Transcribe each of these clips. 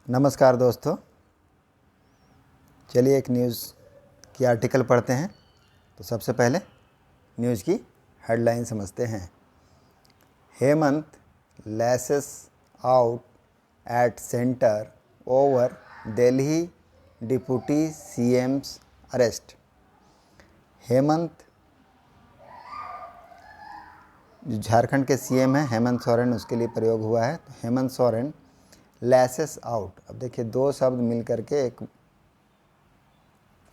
नमस्कार दोस्तों, चलिए एक न्यूज़ की आर्टिकल पढ़ते हैं। तो सबसे पहले न्यूज़ की हेडलाइन समझते हैं। Hemant lashes out at centre over Delhi deputy CMs arrest. Hemant जो झारखंड के सीएम हैं हेमंत सोरेन, उसके लिए प्रयोग हुआ है। तो हेमंत सोरेन लैसेस आउट, अब देखिए दो शब्द मिल करके एक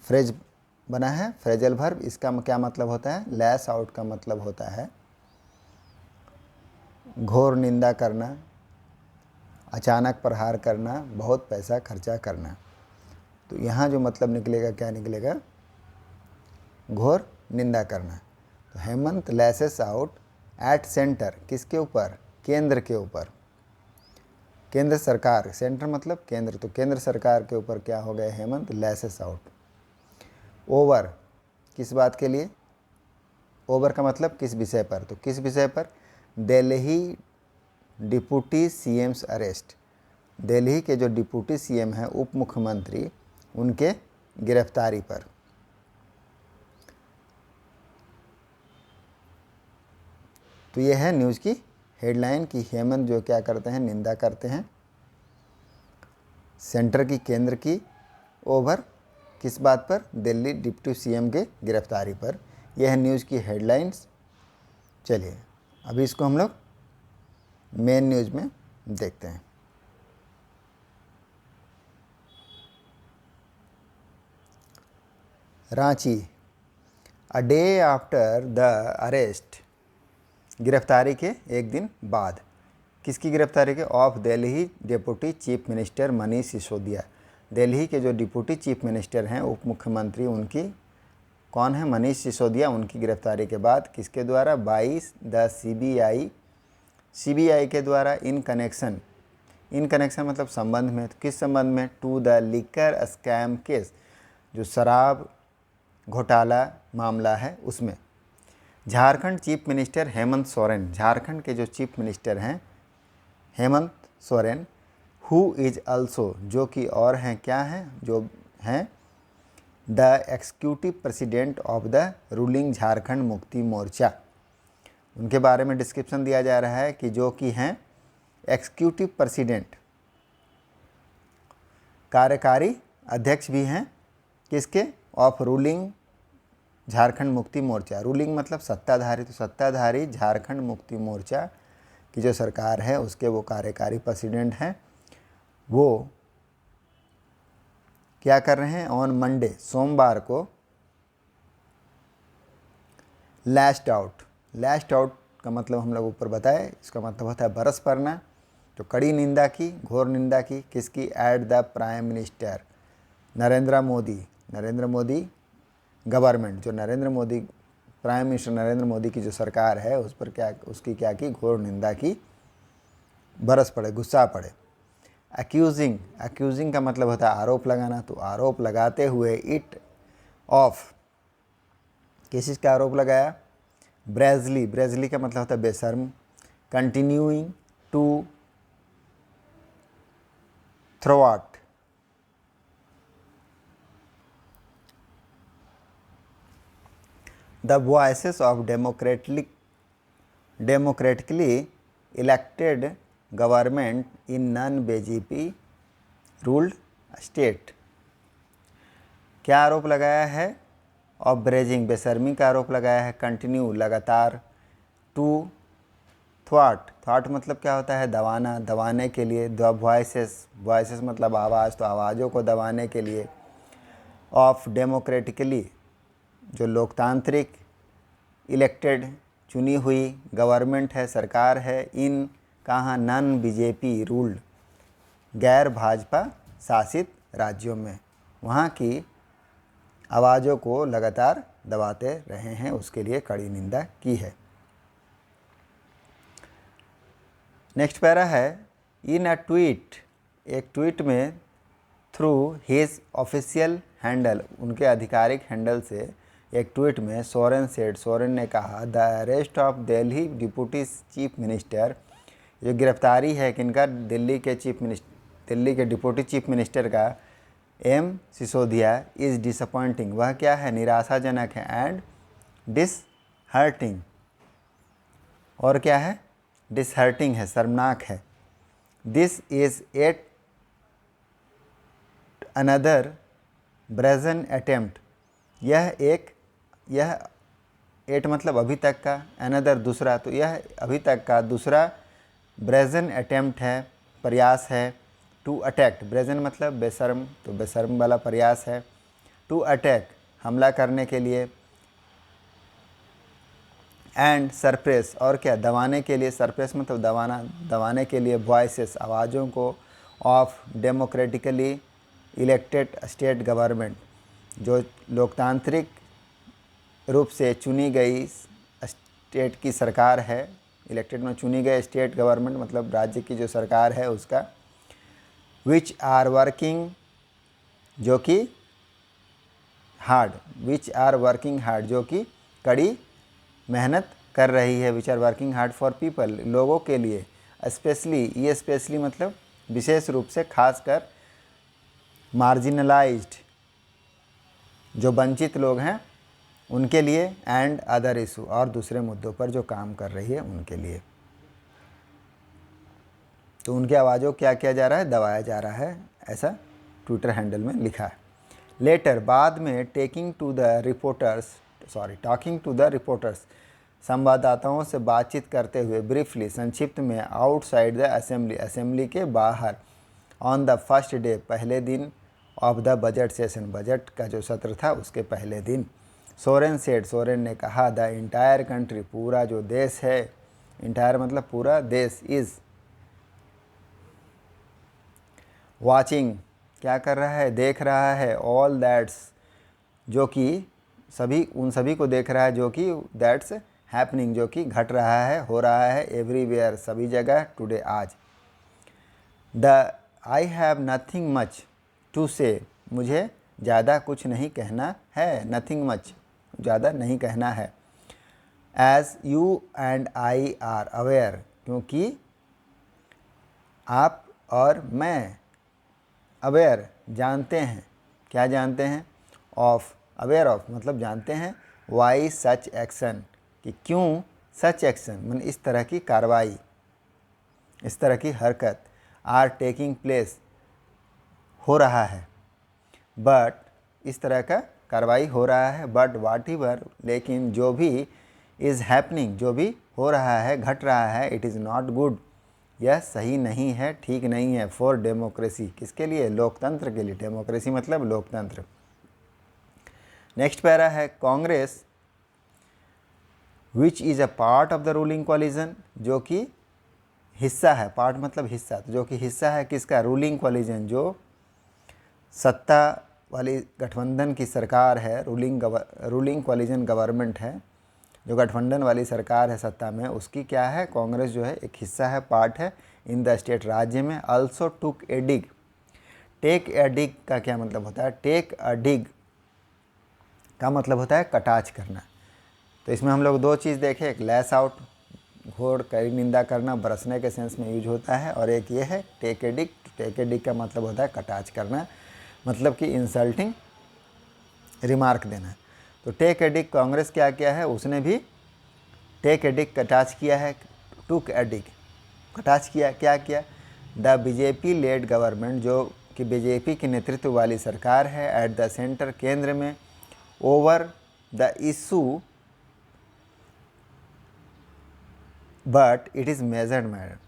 फ्रेज बना है, फ्रेजल वर्ब। इसका क्या मतलब होता है? लैस आउट का मतलब होता है घोर निंदा करना, अचानक प्रहार करना, बहुत पैसा खर्चा करना। तो यहाँ जो मतलब निकलेगा, क्या निकलेगा? घोर निंदा करना। तो Hemant lashes out at centre, किसके ऊपर? केंद्र के ऊपर। केंद्र सरकार, सेंटर मतलब केंद्र, तो केंद्र सरकार के ऊपर क्या हो गए? Hemant lashes out. ओवर, किस बात के लिए? ओवर का मतलब किस विषय पर? तो किस विषय पर? Delhi deputy CMs arrest. Delhi के जो डिप्टी सीएम हैं, उप मुख्यमंत्री, उनके गिरफ्तारी पर। तो यह है न्यूज़ की हेडलाइन कि हेमंत जो क्या करते हैं? निंदा करते हैं सेंटर की, केंद्र की। ओवर किस बात पर? दिल्ली डिप्टी सीएम के गिरफ्तारी पर। यह है न्यूज़ की हेडलाइंस। चलिए अभी इसको हम लोग मेन न्यूज़ में देखते हैं। Ranchi, a day after the arrest, गिरफ्तारी के एक दिन बाद। किसकी गिरफ्तारी के? Of Delhi deputy chief minister Manish Sisodia. Delhi के जो डिप्टी चीफ मिनिस्टर हैं, उप मुख्यमंत्री, उनकी कौन है? मनीष सिसोदिया। उनकी गिरफ्तारी के बाद किसके द्वारा? 22 द सीबीआई के द्वारा इन कनेक्शन मतलब संबंध में। तो किस संबंध में? To the liquor scam case, जो शराब घोटाला मामला है उसमें। झारखंड चीफ मिनिस्टर हेमंत सोरेन, झारखंड के जो चीफ मिनिस्टर हैं Hemant Soren, who is also, जो कि और हैं, क्या हैं? जो हैं the executive president of the ruling Jharkhand Mukti Morcha. उनके बारे में डिस्क्रिप्शन दिया जा रहा है कि जो कि हैं एग्जीक्यूटिव प्रेसिडेंट, कार्यकारी अध्यक्ष भी हैं किसके? Of ruling Jharkhand Mukti Morcha. Ruling मतलब सत्ताधारी, तो सत्ताधारी झारखंड मुक्ति मोर्चा की जो सरकार है उसके वो कार्यकारी प्रेसिडेंट हैं। वो क्या कर रहे हैं? ऑन मंडे, सोमवार को, लैश्ड आउट। लैश्ड आउट का मतलब हम लोग ऊपर बताए, इसका मतलब होता है बरस पड़ना। तो कड़ी निंदा की, घोर निंदा की, किसकी? At the prime minister Narendra Modi government, जो नरेंद्र मोदी, प्राइम मिनिस्टर नरेंद्र मोदी की जो सरकार है उस पर क्या, उसकी क्या की? घोर निंदा की, बरस पड़े, गुस्सा पड़े। एक्यूजिंग का मतलब होता है आरोप लगाना। तो आरोप लगाते हुए इट ऑफ, किस चीज़ का आरोप लगाया? ब्रेजली का मतलब होता है बेशर्म। Continuing to throughout, the voices of democratically elected government in non BJP ruled state. क्या आरोप लगाया है? ऑफ ब्रेजिंग, बेशर्मी का आरोप लगाया है। कंटिन्यू, लगातार। टू थॉट मतलब क्या होता है? दबाना, दबाने के लिए। द वॉइसेस मतलब आवाज़, तो आवाज़ों को दबाने के लिए। ऑफ डेमोक्रेटिकली, जो लोकतांत्रिक, इलेक्टेड, चुनी हुई गवर्नमेंट है, सरकार है, इन कहाँ? नॉन बीजेपी रूल्ड, गैर भाजपा शासित राज्यों में, वहाँ की आवाज़ों को लगातार दबाते रहे हैं, उसके लिए कड़ी निंदा की है। नेक्स्ट पैरा है, इन अ ट्वीट, एक ट्वीट में, थ्रू हिज ऑफिशियल हैंडल, उनके आधिकारिक हैंडल से एक ट्वीट में सोरेन ने कहा, the arrest of Delhi deputy chief minister, जो गिरफ्तारी है किनका? दिल्ली के चीफ दिल्ली के डिप्टी चीफ मिनिस्टर का एम सिसोदिया इज़ डिसअपॉइंटिंग, वह क्या है, निराशाजनक है, एंड डिसहर्टिंग, और क्या है, डिसहर्टिंग है, शर्मनाक है। This is at another brazen attempt, यह एट मतलब अभी तक का, अनदर दूसरा, तो यह अभी तक का दूसरा ब्रेजन अटेम्प्ट है, प्रयास है, टू अटैक, ब्रेजन मतलब बेशर्म, तो बेशर्म वाला प्रयास है, टू अटैक हमला करने के लिए, एंड सरप्रेस और क्या, दबाने के लिए, सरप्रेस मतलब दबाने के लिए, वॉइसेस आवाज़ों को, of democratically elected state government, जो लोकतांत्रिक रूप से चुनी गई स्टेट की सरकार है, इलेक्टेड में चुनी गई स्टेट गवर्नमेंट मतलब राज्य की जो सरकार है उसका, विच आर वर्किंग, जो कि hard, which are working hard, जो कि कड़ी मेहनत कर रही है, which are working hard for people, लोगों के लिए, स्पेशली, ये स्पेशली मतलब विशेष रूप से, खासकर मार्जिनलाइज्ड, जो वंचित लोग हैं उनके लिए, एंड अदर इशू, और दूसरे मुद्दों पर जो काम कर रही है उनके लिए। तो उनकी आवाज़ों क्या किया जा रहा है, दबाया जा रहा है, ऐसा ट्विटर हैंडल में लिखा है। लेटर, बाद में, टॉकिंग टू द रिपोर्टर्स, संवाददाताओं से बातचीत करते हुए, ब्रीफली, संक्षिप्त में, आउटसाइड द असेंबली, असेंबली के बाहर, ऑन द फर्स्ट डे, पहले दिन, of the budget session, budget का जो सत्र था उसके पहले दिन, सोरेन सेड, सोरेन ने कहा, द इंटायर कंट्री, पूरा जो देश है, इंटायर मतलब पूरा देश, इज़ वाचिंग, क्या कर रहा है, देख रहा है, ऑल दैट्स, जो कि सभी, उन सभी को देख रहा है, जो कि दैट्स हैपनिंग, जो कि घट रहा है, हो रहा है, एवरीवेयर, सभी जगह, टुडे, आज। I have nothing much to say, मुझे ज़्यादा कुछ नहीं कहना है, नथिंग मच, ज़्यादा नहीं कहना है। As you and I are aware, क्योंकि आप और मैं, अवेयर, जानते हैं, क्या जानते हैं, ऑफ, अवेयर ऑफ मतलब जानते हैं, वाई सच एक्शन, कि क्यों, सच एक्शन मतलब इस तरह की कार्रवाई, इस तरह की हरकत, आर टेकिंग प्लेस, हो रहा है, बट, इस तरह का कार्रवाई हो रहा है, बट वाट एवर, लेकिन जो भी, इज़ हैपनिंग, जो भी हो रहा है, घट रहा है, इट इज़ नॉट गुड, यह सही नहीं है, ठीक नहीं है, फॉर डेमोक्रेसी, किसके लिए, लोकतंत्र के लिए, डेमोक्रेसी मतलब लोकतंत्र। नेक्स्ट पैरा है, Congress which is a part of the ruling collision, जो कि हिस्सा है, पार्ट मतलब हिस्सा, तो जो कि हिस्सा है किसका, रूलिंग कोलिजन, जो सत्ता वाली गठबंधन की सरकार है, रूलिंग कोलिजन गवर्नमेंट है, जो गठबंधन वाली सरकार है सत्ता में, उसकी क्या है, कांग्रेस जो है एक हिस्सा है, पार्ट है, इन द स्टेट, राज्य में। Also took A dig, take a डिग का क्या मतलब होता है, टेक अ डिग का मतलब होता है कटाच करना। तो इसमें हम लोग दो चीज़ देखें, एक लैस आउट, घोर कड़ी निंदा करना, बरसने के सेंस में यूज होता है, और एक ये है take a dig, take a डिग का मतलब होता है कटाच करना, मतलब कि इंसल्टिंग रिमार्क देना। तो टेक ए डिग, कांग्रेस क्या किया है, उसने भी टेक ए डिग कटाच किया है, टुक ए डिग कटाच किया, क्या किया, द बीजेपी लेड गवर्नमेंट, जो कि बीजेपी के नेतृत्व वाली सरकार है, एट द सेंटर, केंद्र में, over the issue, but it is measured matter,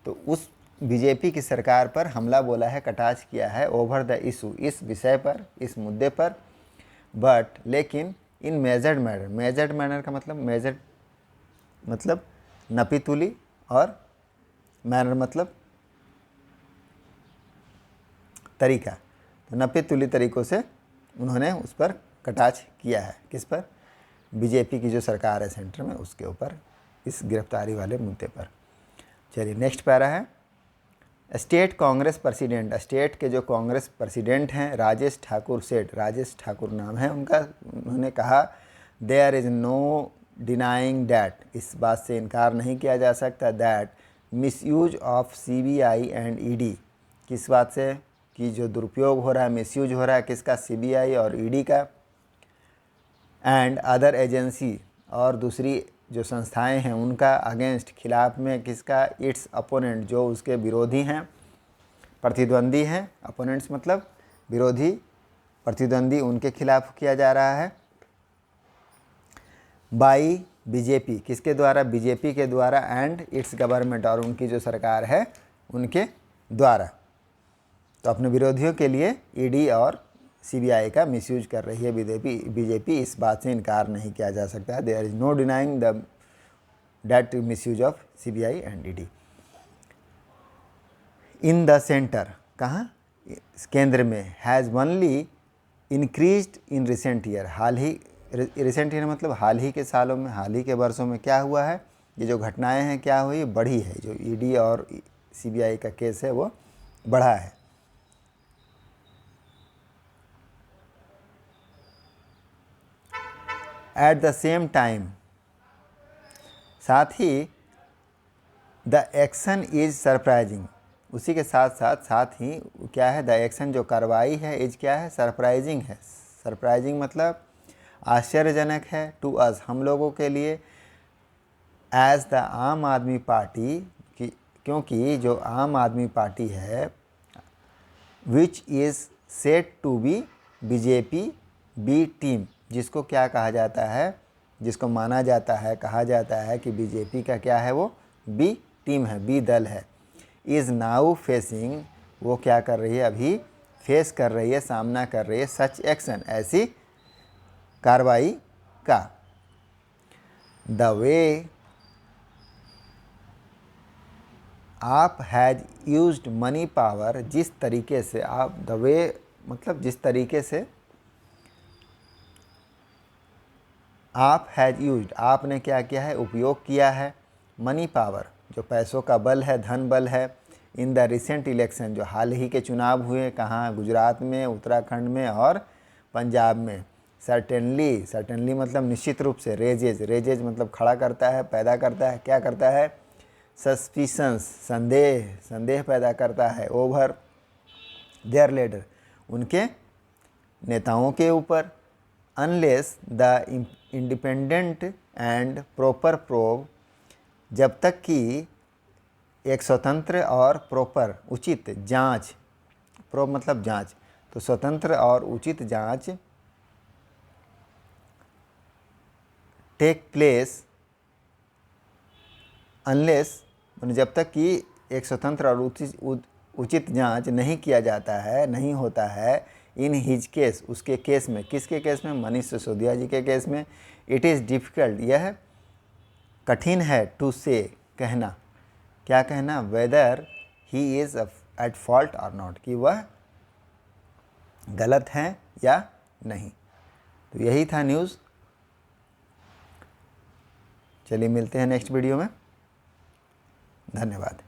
तो उस बीजेपी की सरकार पर हमला बोला है, कटाच किया है, ओवर द इशू, इस विषय पर, इस मुद्दे पर, बट लेकिन, इन मेजर्ड मैनर, मेजर्ड मैनर का मतलब, मेजर्ड मतलब नपीतुली, और मैनर मतलब तरीका, तो नपीतुली तरीक़ों से उन्होंने उस पर कटाच किया है, किस पर, बीजेपी की जो सरकार है सेंटर में, उसके ऊपर, इस गिरफ्तारी वाले मुद्दे पर। चलिए नेक्स्ट पैरा है, स्टेट कांग्रेस प्रेसिडेंट, स्टेट के जो कांग्रेस प्रेसिडेंट हैं, राजेश ठाकुर सेठ, राजेश ठाकुर नाम है उनका, उन्होंने कहा, there is no denying that, इस बात से इनकार नहीं किया जा सकता, that misuse of CBI and ED, किस बात से कि जो दुरुपयोग हो रहा है, मिसयूज हो रहा है किसका, सीबीआई और ईडी का, एंड अदर एजेंसी और दूसरी जो संस्थाएं हैं उनका, अगेंस्ट खिलाफ में किसका, इट्स अपोनेंट जो उसके विरोधी हैं, प्रतिद्वंदी हैं, अपोनेंट्स मतलब विरोधी, प्रतिद्वंदी, उनके खिलाफ किया जा रहा है। बाई बीजेपी, किसके द्वारा, बीजेपी के द्वारा, एंड इट्स गवर्नमेंट और उनकी जो सरकार है उनके द्वारा। तो अपने विरोधियों के लिए ईडी और सीबीआई का मिसयूज कर रही है बीजेपी। इस बात से इनकार नहीं किया जा सकता है। There is no denying the that misuse of CBI and ED. In the centre, कहाँ, केंद्र में, has only increased in recent year, हाल ही, रिसेंट ईयर मतलब हाल ही के सालों में, हाल ही के वर्षों में क्या हुआ है, ये जो घटनाएं हैं क्या हुई, बढ़ी है। जो ईडी और सीबीआई का केस है वो बढ़ा है। एट द सेम टाइम, साथ ही, द एक्शन इज सरप्राइजिंग, उसी के साथ ही क्या है, द एक्शन जो कार्रवाई है, इज क्या है, सरप्राइजिंग है। सरप्राइजिंग मतलब आश्चर्यजनक है, टू अस, हम लोगों के लिए, एज द आम आदमी पार्टी, क्योंकि जो आम आदमी पार्टी है, which is set to be BJP B team, जिसको क्या कहा जाता है, जिसको माना जाता है, कहा जाता है कि बीजेपी का क्या है, वो बी टीम है, बी दल है, इज़ नाउ फेसिंग, वो क्या कर रही है, अभी फेस कर रही है, सामना कर रही है, सच एक्शन, ऐसी कार्रवाई का। द वे आप हैज़ यूज्ड मनी पावर, जिस तरीके से आप, द वे मतलब जिस तरीके से, आप हैज़ यूज्ड, आपने क्या किया है, उपयोग किया है, मनी पावर जो पैसों का बल है, धन बल है, इन द रिसेंट इलेक्शन, जो हाल ही के चुनाव हुए, कहाँ, गुजरात में, उत्तराखंड में और पंजाब में। सर्टेनली मतलब निश्चित रूप से, रेजेज मतलब खड़ा करता है, पैदा करता है, क्या करता है, सस्पिशंस, संदेह पैदा करता है, ओवर देयर लीडर, उनके नेताओं के ऊपर, unless the independent and proper probe, जब तक कि एक स्वतंत्र और प्रॉपर, उचित जांच, प्रोब मतलब जांच, तो स्वतंत्र और उचित जांच टेक प्लेस, अनलेस, जब तक कि एक स्वतंत्र और उचित जांच नहीं किया जाता है, नहीं होता है, इन हिज केस, उसके केस में, किसके केस में, मनीष सिसोदिया जी के केस में, इट इज़ डिफ़िकल्ट, यह कठिन है, टू से, कहना, क्या कहना, weather he is at fault और नॉट, कि वह गलत हैं या नहीं। तो यही था न्यूज़। चलिए मिलते हैं नेक्स्ट वीडियो में। धन्यवाद।